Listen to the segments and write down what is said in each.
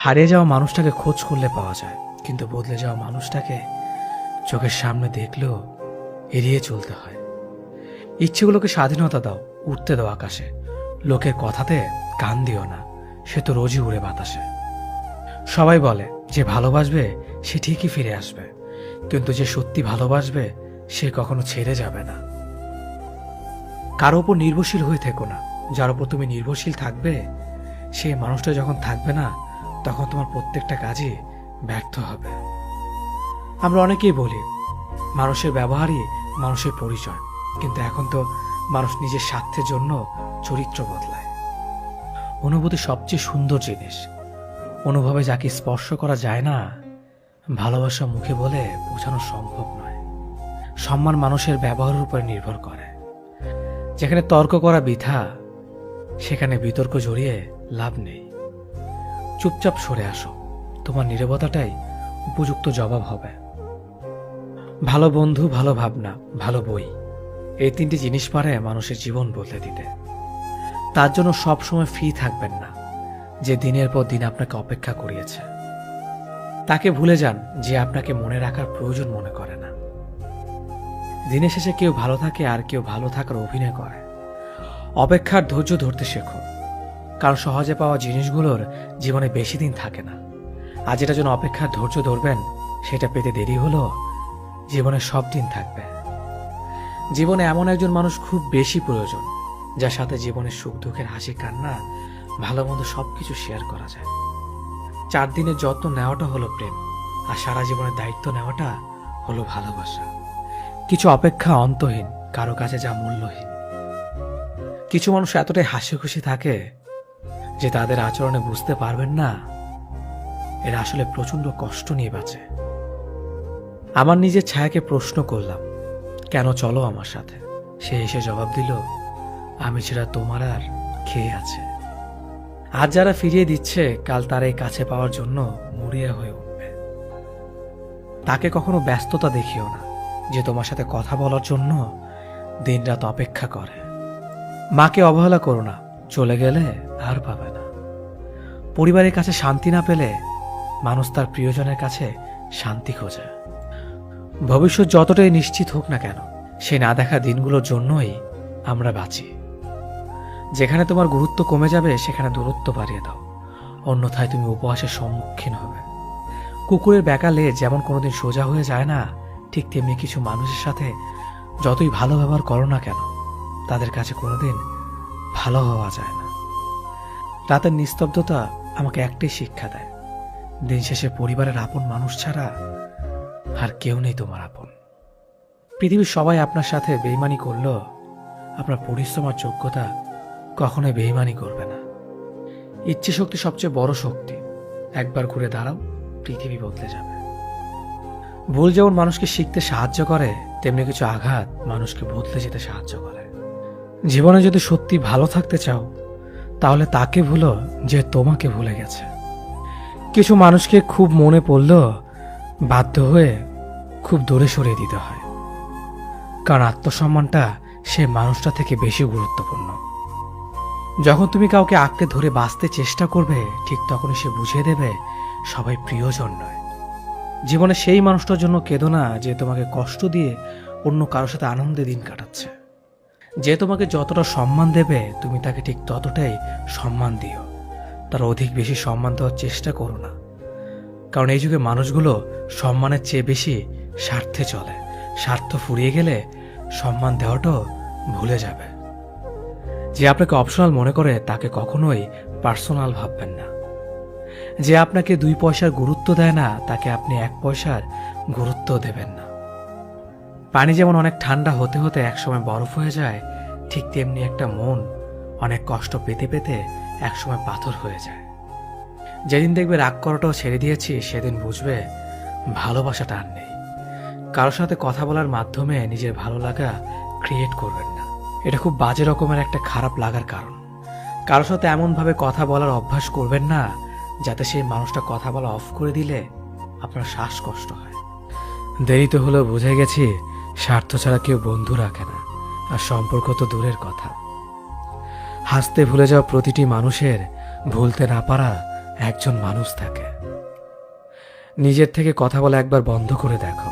হারিয়ে যাওয়া মানুষটাকে খোঁজ করলে পাওয়া যায়, কিন্তু বদলে যাওয়া মানুষটাকে চোখের সামনে দেখলেও এড়িয়ে চলতে হয়। ইচ্ছেগুলোকে স্বাধীনতা দাও, উঠতে দাও আকাশে। লোকের কথাতে কান দিও না, সে তো রোজই উড়ে বাতাসে। সবাই বলে যে ভালোবাসবে সে ঠিকই ফিরে আসবে, কিন্তু যে সত্যি ভালোবাসবে সে কখনো ছেড়ে যাবে না। কারো উপর নির্ভরশীল হয়ে থেকো না। যার উপর তুমি নির্ভরশীল থাকবে সেই মানুষটা যখন থাকবে না, তখন তোমার প্রত্যেকটা কাজই ব্যর্থ হবে। আমরা অনেকেই বলি মানুষের ব্যবহারই মানুষের পরিচয়, কিন্তু এখন তো মানুষ নিজের স্বার্থের জন্য চরিত্র বদলায়। অনুভূতি সবচেয়ে সুন্দর জিনিস। অনুভবে যাকে স্পর্শ করা যায় না, ভালোবাসা মুখে বলে বোঝানো সম্ভব নয়। সম্মান মানুষের ব্যবহারের উপরে নির্ভর করে। যেখানে তর্ক করা বৃথা, সেখানে বিতর্ক জড়িয়ে লাভ নেই। চুপচাপ সরে আসো, তোমার নীরবতাটাই উপযুক্ত জবাব হবে। ভালো বন্ধু, ভালো ভাবনা, ভালো বই, এই তিনটি জিনিস পারে মানুষের জীবন বদলে দিতে। তার জন্য সবসময় ফ্রি থাকবেন না যে দিনের পর দিন আপনাকে অপেক্ষা করিয়েছে। তাকে ভুলে যান যে আপনাকে মনে রাখার প্রয়োজন মনে করে না। দিনের শেষে কেউ ভালো থাকে আর কেউ ভালো থাকার অভিনয় করে। অপেক্ষার ধৈর্য ধরতে শেখো, কারণ সহজে পাওয়া জিনিসগুলোর জীবনে বেশি দিন থাকে না। আর যেটার জন্য অপেক্ষার ধৈর্য ধরবেন সেটা পেতে দেরি হলো জীবনে সব দিন থাকবে। জীবনে এমন একজন মানুষ খুব বেশি প্রয়োজন, যার সাথে জীবনের সুখ দুঃখের হাসি কান্না ভালো মন্দ সবকিছু শেয়ার করা যায়। 4 দিনের যত্ন নেওয়াটা হলো প্রেম, আর সারা জীবনের দায়িত্ব নেওয়াটা হলো ভালোবাসা। কিছু অপেক্ষা অন্তহীন, কারো কাছে যা মূল্যহীন। কিছু মানুষ এতটাই হাসি খুশি থাকে যে তাদের আচরণে বুঝতে পারবেন না এরা আসলে প্রচন্ড কষ্ট নিয়ে বাঁচে। আমার নিজের ছায়াকে প্রশ্ন করলাম, কেন চলো আমার সাথে? সে এসে জবাব দিল, আমি ছাড়া তোমার আর খেয়ে আছে। আজ যারা ফিরিয়ে দিচ্ছে, কাল তার এই কাছে পাওয়ার জন্য মরিয়া হয়ে উঠবে। তাকে কখনো ব্যস্ততা দেখিও না, যে তোমার সাথে কথা বলার জন্য দিনরাত অপেক্ষা করে। মাকে অবহেলা করো না, চলে গেলে আর পাবে না। পরিবারের কাছে শান্তি না পেলে মানুষ তার প্রিয়জনের কাছে শান্তি খোঁজে। ভবিষ্যৎ যতটাই নিশ্চিত হোক না কেন, সে না দেখা দিনগুলোর জন্যই আমরা বাঁচি। যেখানে তোমার গুরুত্ব কমে যাবে সেখানে দূরত্ব বাড়িয়ে দাও, অন্যথায় তুমি উপহাসের সম্মুখীন হবে। কুকুরের বেকালে যেমন কোনোদিন সোজা হয়ে যায় না, ঠিক তেমনি কিছু মানুষের সাথে যতই ভালো ব্যবহার করো না কেন, তাদের কাছে কোনোদিন ভালো হওয়া যায় না। রাতের নিস্তব্ধতা আমাকে একটাই শিক্ষা দেয়, দিন শেষে পরিবারের আপন মানুষ ছাড়া আর কেউ নেই তোমার আপন। পৃথিবীর সবাই আপনার সাথে বেইমানি করলো, আপনার পরিশ্রম আর যোগ্যতা কখনোই বেইমানি করবে না। ইচ্ছে শক্তি সবচেয়ে বড় শক্তি। একবার ঘুরে দাঁড়াও, পৃথিবী বদলে যাবে। ভুল যেমন মানুষকে শিখতে সাহায্য করে, তেমনি কিছু আঘাত মানুষকে বদলে যেতে সাহায্য করে। জীবনে যদি সত্যি ভালো থাকতে চাও, তাহলে তাকে ভুলো যে তোমাকে ভুলে গেছে। কিছু মানুষকে খুব মনে পড়লেও বাধ্য হয়ে খুব দূরে সরিয়ে দিতে হয়, কারণ আত্মসম্মানটা সে মানুষটা থেকে বেশি গুরুত্বপূর্ণ। যখন তুমি কাউকে আঁকড়ে ধরে বাঁচতে চেষ্টা করবে, ঠিক তখনই সে বুঝিয়ে দেবে সবাই প্রিয়জন নয়। জীবনে সেই মানুষটার জন্য কেঁদো না যে তোমাকে কষ্ট দিয়ে অন্য কারোর সাথে আনন্দে দিন কাটাচ্ছে। যে তোমাকে যতটা সম্মান দেবে, তুমি তাকে ঠিক ততটাই সম্মান দিও। তার অধিক বেশি সম্মান দেওয়ার চেষ্টা করো না, কারণ এই যুগে মানুষগুলো সম্মানের চেয়ে বেশি স্বার্থে চলে। স্বার্থ ফুরিয়ে গেলে সম্মান দেওয়াটাও ভুলে যাবে। যে আপনাকে অপশনাল মনে করে তাকে কখনোই পার্সোনাল ভাববেন না। যে আপনাকে 2 পয়সার গুরুত্ব দেয় না, তাকে আপনি 1 পয়সার গুরুত্ব দেবেন না। পানি যেমন অনেক ঠান্ডা হতে হতে একসময় বরফ হয়ে যায়, ঠিক তেমনি একটা মন অনেক কষ্ট পেতে পেতে একসময় পাথর হয়ে যায়। যেদিন দেখবে রাগ করাটাও ছেড়ে দিয়েছি, সেদিন বুঝবে ভালোবাসাটা আর নেই। কারোর সাথে কথা বলার মাধ্যমে নিজের ভালো লাগা ক্রিয়েট করবেন না, এটা খুব বাজে রকমের একটা খারাপ লাগার কারণ। কারোর সাথে এমনভাবে কথা বলার অভ্যাস করবেন না যাতে সেই মানুষটা কথা বলা অফ করে দিলে আপনার শ্বাসকষ্ট হয়। দেরিতে হলেও বুঝে গেছি স্বার্থ ছাড়া কেউ বন্ধু রাখে না, আর সম্পর্ক তো দূরের কথা। হাসতে ভুলে যাওয়া প্রতিটি মানুষের ভুলতে না পারা একজন মানুষ থাকে। নিজের থেকে কথা বলা একবার বন্ধ করে দেখো,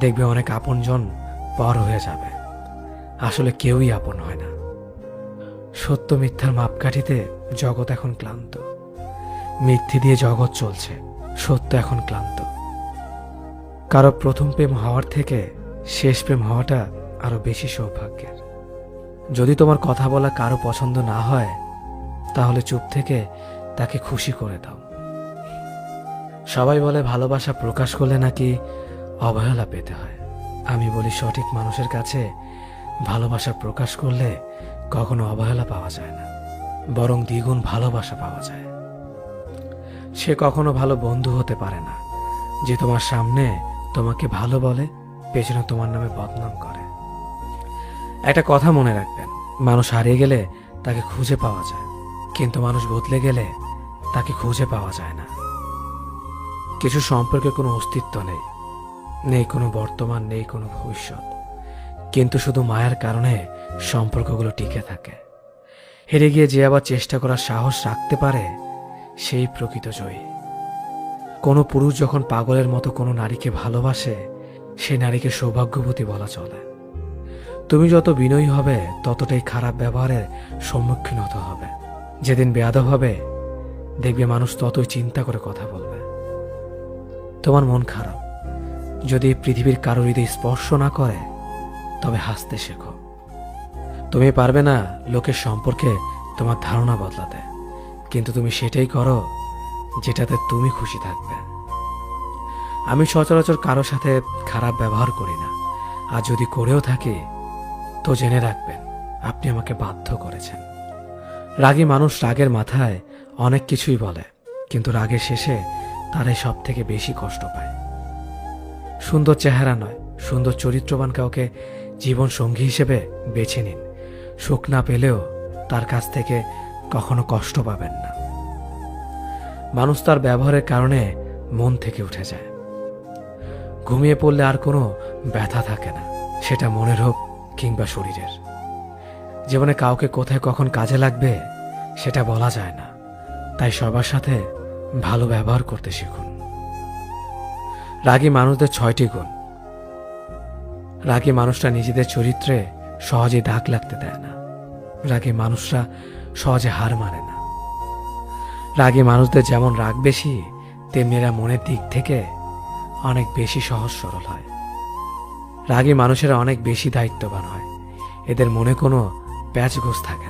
দেখবে অনেক আপনজন পর হয়ে যাবে। আসলে কেউই আপন হয় না। সত্য মিথ্যার মাপকাঠিতে জগৎ এখন ক্লান্ত। মিথ্যে দিয়ে জগৎ চলছে, সত্য এখন ক্লান্ত। কারো প্রথম প্রেম হওয়ার থেকে শেষ প্রেম হওয়াটা আরো বেশি সৌভাগ্যের। যদি তোমার কথা বলা কারো পছন্দ না হয়, তাহলে চুপ থেকে তাকে খুশি করে দাও। সবাই বলে ভালোবাসা প্রকাশ করলে নাকি অবহেলা পেতে হয়। আমি বলি সঠিক মানুষের কাছে ভালোবাসা প্রকাশ করলে কখনো অবহেলা পাওয়া যায় না, বরং দ্বিগুণ ভালোবাসা পাওয়া যায়। সে কখনো ভালো বন্ধু হতে পারে না যে তোমার সামনে তোমাকে ভালো বলে, পেছনে তোমার নামে বদনাম করে। একটা কথা মনে রাখবেন, মানুষ হারিয়ে গেলে তাকে খুঁজে পাওয়া যায়, কিন্তু মানুষ বদলে গেলে তাকে খুঁজে পাওয়া যায় না। কিছু সম্পর্কে কোনো অস্তিত্ব নেই, নেই কোনো বর্তমান, নেই কোনো ভবিষ্যৎ, কিন্তু শুধু মায়ার কারণে সম্পর্কগুলো টিকে থাকে। হেরে গিয়ে যে আবার চেষ্টা করার সাহস রাখতে পারে, সেই প্রকৃত জয়ী। কোনো পুরুষ যখন পাগলের মতো কোনো নারীকে ভালোবাসে, সেই নারীকে সৌভাগ্যবতী বলা চলে। তুমি যত বিনয়ী হবে, ততটাই খারাপ ব্যবহারের সম্মুখীন হতে হবে। যেদিন বেয়াদব হবে, দেখবে মানুষ ততই চিন্তা করে কথা বলবে। তোমার মন খারাপ, যদি পৃথিবীর কারো হৃদয় স্পর্শ না করে, তবে হাসতে শেখো। তুমি পারবে না লোকের সম্পর্কে তোমার ধারণা বদলাতে, কিন্তু তুমি সেটাই করো যেটাতে তুমি খুশি থাকবে। আমি সচরাচর কারো সাথে খারাপ ব্যবহার করি না, আর যদি করেও থাকি তো জেনে রাখবেন আপনি আমাকে বাধ্য করেছেন। রাগী মানুষ রাগের মাথায় অনেক কিছুই বলে, কিন্তু রাগের শেষে তারাই সব থেকে বেশি কষ্ট পায়। সুন্দর চেহারা নয়, সুন্দর চরিত্রবান কাউকে জীবন সঙ্গী হিসেবে বেছে নিন। সুখ না পেলেও তার কাছ থেকে কখনো কষ্ট পাবেন না। মানুষ তার ব্যবহারের কারণে মন থেকে উঠে যায়। ঘুমিয়ে পড়লে আর কোনো ব্যথা থাকে না, সেটা মনের হোক কিংবা শরীরের। জীবনে কাউকে কোথায় কখন কাজে লাগবে সেটা বলা যায় না, তাই সবার সাথে ভালো ব্যবহার করতে শিখুন। রাগী মানুষদের 6টি গুণ। রাগী মানুষরা নিজেদের চরিত্রে সহজে দাগ লাগতে দেয় না। রাগী মানুষরা সহজে হার মানে না। রাগী মানুষদের যেমন রাগ বেশি, তেমনি এরা মনের দিক থেকে অনেক বেশি সহজ সরল হয়। রাগী মানুষেরা অনেক বেশি দায়িত্ববান হয়। এদের মনে কোনো প্যাচগোছ থাকে না।